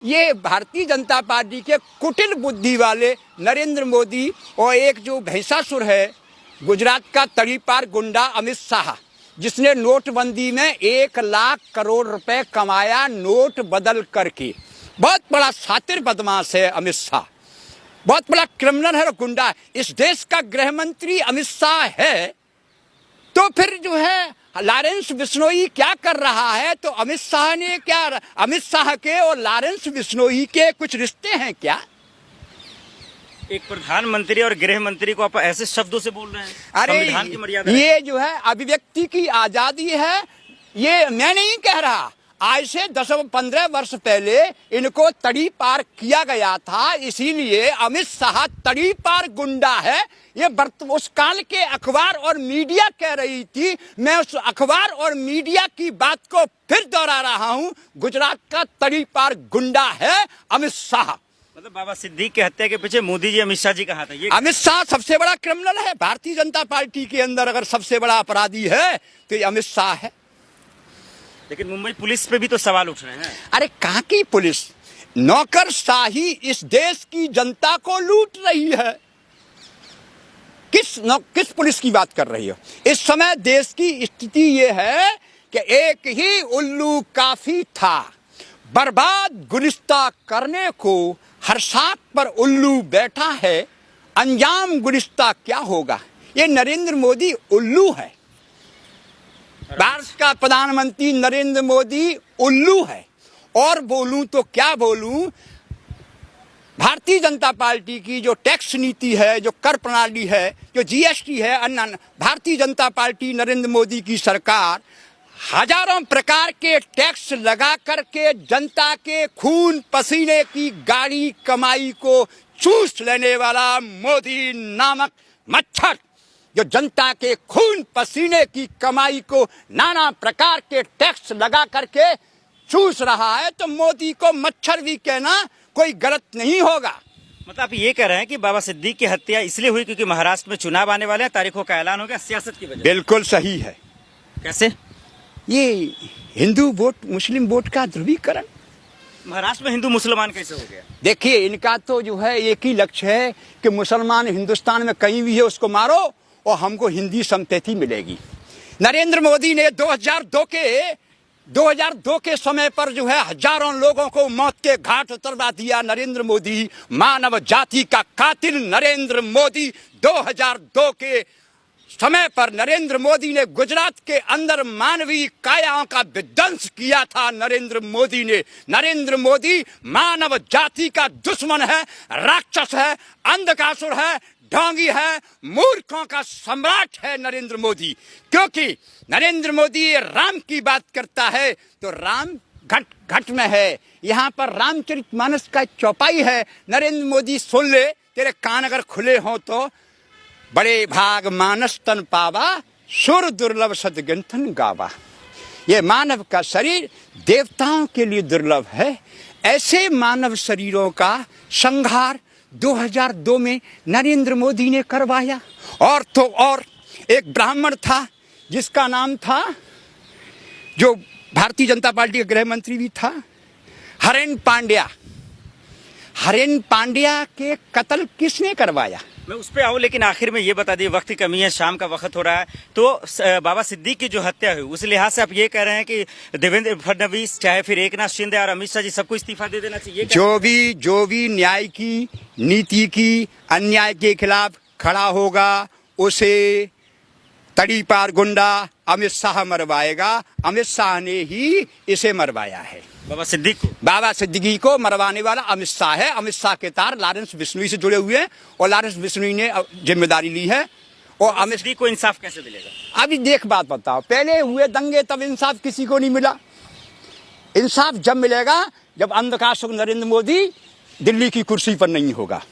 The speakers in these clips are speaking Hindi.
ये भारतीय जनता पार्टी के कुटिल बुद्धि वाले नरेंद्र मोदी और एक जो भैंसासुर है गुजरात का तड़ीपार गुंडा अमित शाह, जिसने नोटबंदी में 1 लाख करोड़ रुपए कमाया नोट बदल करके। बहुत बड़ा शातिर बदमाश है अमित शाह, बहुत बड़ा क्रिमिनल है और गुंडा। इस देश का गृह मंत्री अमित शाह है, तो फिर जो है लॉरेंस बिश्नोई क्या कर रहा है? तो अमित शाह ने क्या, अमित शाह के और लॉरेंस बिश्नोई के कुछ रिश्ते हैं क्या? एक प्रधानमंत्री और गृह मंत्री को आप ऐसे शब्दों से बोल रहे हैं? अरे संविधान की मर्यादा ये जो है अभिव्यक्ति की आजादी है, ये मैं नहीं कह रहा। आज से 10-15 वर्ष पहले इनको तड़ी पार किया गया था, इसीलिए अमित शाह तड़ी पार गुंडा है। ये उस काल के अखबार और मीडिया कह रही थी, मैं उस अखबार और मीडिया की बात को फिर दोहरा रहा हूं। गुजरात का तड़ी पार गुंडा है अमित शाह। मतलब बाबा सिद्दीक की हत्या के पीछे मोदी जी अमित शाह जी का हाथ है। ये अमित शाह सबसे बड़ा क्रिमिनल है भारतीय जनता पार्टी के अंदर। अगर सबसे बड़ा अपराधी है तो ये अमित शाह है। लेकिन मुंबई पुलिस पे भी तो सवाल उठ रहे हैं। अरे कहां की पुलिस? नौकरशाही इस देश की जनता को लूट रही है। किस पुलिस की बात कर रही हो? इस समय देश की स्थिति ये है कि एक ही उल्लू काफी था बर्बाद गुलिस्ता करने को। हर साथ पर उल्लू बैठा है, अंजाम गुलिस्ता क्या होगा? ये नरेंद्र मोदी उल्लू है। भारत का प्रधानमंत्री नरेंद्र मोदी उल्लू है। और बोलूं तो क्या बोलूं, भारतीय जनता पार्टी की जो टैक्स नीति है, जो कर प्रणाली है, जो जीएसटी है, अन्य भारतीय जनता पार्टी नरेंद्र मोदी की सरकार हजारों प्रकार के टैक्स लगा करके जनता के खून पसीने की गाड़ी कमाई को चूस लेने वाला मोदी नामक मच्छर, जो जनता के खून पसीने की कमाई को नाना प्रकार के टैक्स लगा करके चूस रहा है, तो मोदी को मच्छर भी कहना कोई गलत नहीं होगा। मतलब आप ये कह रहे हैं कि बाबा सिद्दीक की हत्या इसलिए हुई क्योंकि महाराष्ट्र में चुनाव आने वाले हैं, तारीखों का ऐलान हो गया, सियासत की वजह? बिल्कुल सही है। कैसे? ये हिंदू वोट मुस्लिम वोट का ध्रुवीकरण। महाराष्ट्र में हिंदू मुसलमान कैसे हो गया? देखिए, इनका तो जो है एक ही लक्ष्य है कि मुसलमान हिंदुस्तान में कहीं भी है उसको मारो और हमको हिंदी संतति मिलेगी। नरेंद्र मोदी ने 2002 के समय पर जो है हजारों लोगों को मौत के घाट उतरवा दिया। नरेंद्र मोदी, मानव जाति का कातिल नरेंद्र मोदी, 2002 के समय पर नरेंद्र मोदी ने गुजरात के अंदर मानवीय कायाओं का विध्वंस किया था। नरेंद्र मोदी ने, नरेंद्र मोदी मानव जाति का दुश्मन है, राक्षस है, अंधकासुर है, ढोंगी है, मूर्खों का सम्राट है नरेंद्र मोदी। क्योंकि नरेंद्र मोदी राम की बात करता है तो राम घट घट में है। यहाँ पर रामचरितमानस का चौपाई है। नरेंद्र मोदी सुन ले, तेरे कान अगर खुले हों तो। बड़े भाग मानस तन पावा, सुर दुर्लभ सदग्रंथन गावा। ये मानव का शरीर देवताओं के लिए दुर्लभ है। ऐसे मानव शरीरों का संहार 2002 में नरेंद्र मोदी ने करवाया। और तो और एक ब्राह्मण था जिसका नाम था, जो भारतीय जनता पार्टी का गृह मंत्री भी था, हरेन पांड्या। हरेन पांड्या के कत्ल किसने करवाया? मैं उस पे आऊँ, लेकिन आखिर में ये बता दिए, वक्त की कमी है, शाम का वक्त हो रहा है, तो बाबा सिद्दीक की जो हत्या हुई उस लिहाज से आप ये कह रहे हैं कि देवेंद्र फडणवीस, चाहे फिर एकनाथ शिंदे और अमित शाह जी, सबको इस्तीफा दे देना चाहिए? जो भी न्याय की नीति की अन्याय के खिलाफ खड़ा होगा उसे तड़ी पार गुंडा अमित शाह मरवाएगा। अमित शाह ने ही इसे मरवाया है। बाबा सिद्दीकी को मरवाने वाला अमित शाह है। अमित शाह के तार लॉरेंस बिश्नोई से जुड़े हुए हैं और लॉरेंस बिश्नोई ने जिम्मेदारी ली है। और अमित सिद्दीक को इंसाफ कैसे मिलेगा? अभी देख, बात बताओ, पहले हुए दंगे तब इंसाफ किसी को नहीं मिला। इंसाफ जब मिलेगा जब अंधकासुर नरेंद्र मोदी दिल्ली की कुर्सी पर नहीं होगा,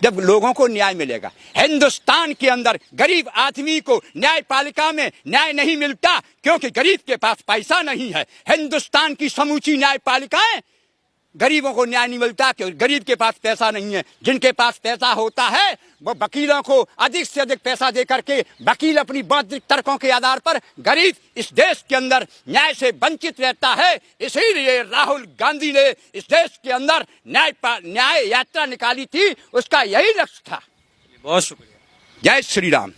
जब लोगों को न्याय मिलेगा। हिंदुस्तान के अंदर गरीब आदमी को न्यायपालिका में न्याय नहीं मिलता क्योंकि गरीब के पास पैसा नहीं है। हिंदुस्तान की समूची न्यायपालिकाएं गरीबों को न्याय नहीं मिलता क्योंकि गरीब के पास पैसा नहीं है। जिनके पास पैसा होता है वो वकीलों को अधिक से अधिक पैसा दे करके वकील अपनी बौद्धिक तर्कों के आधार पर गरीब इस देश के अंदर न्याय से वंचित रहता है। इसीलिए राहुल गांधी ने इस देश के अंदर न्याय यात्रा निकाली थी, उसका यही लक्ष्य था। बहुत शुक्रिया। जय श्री राम।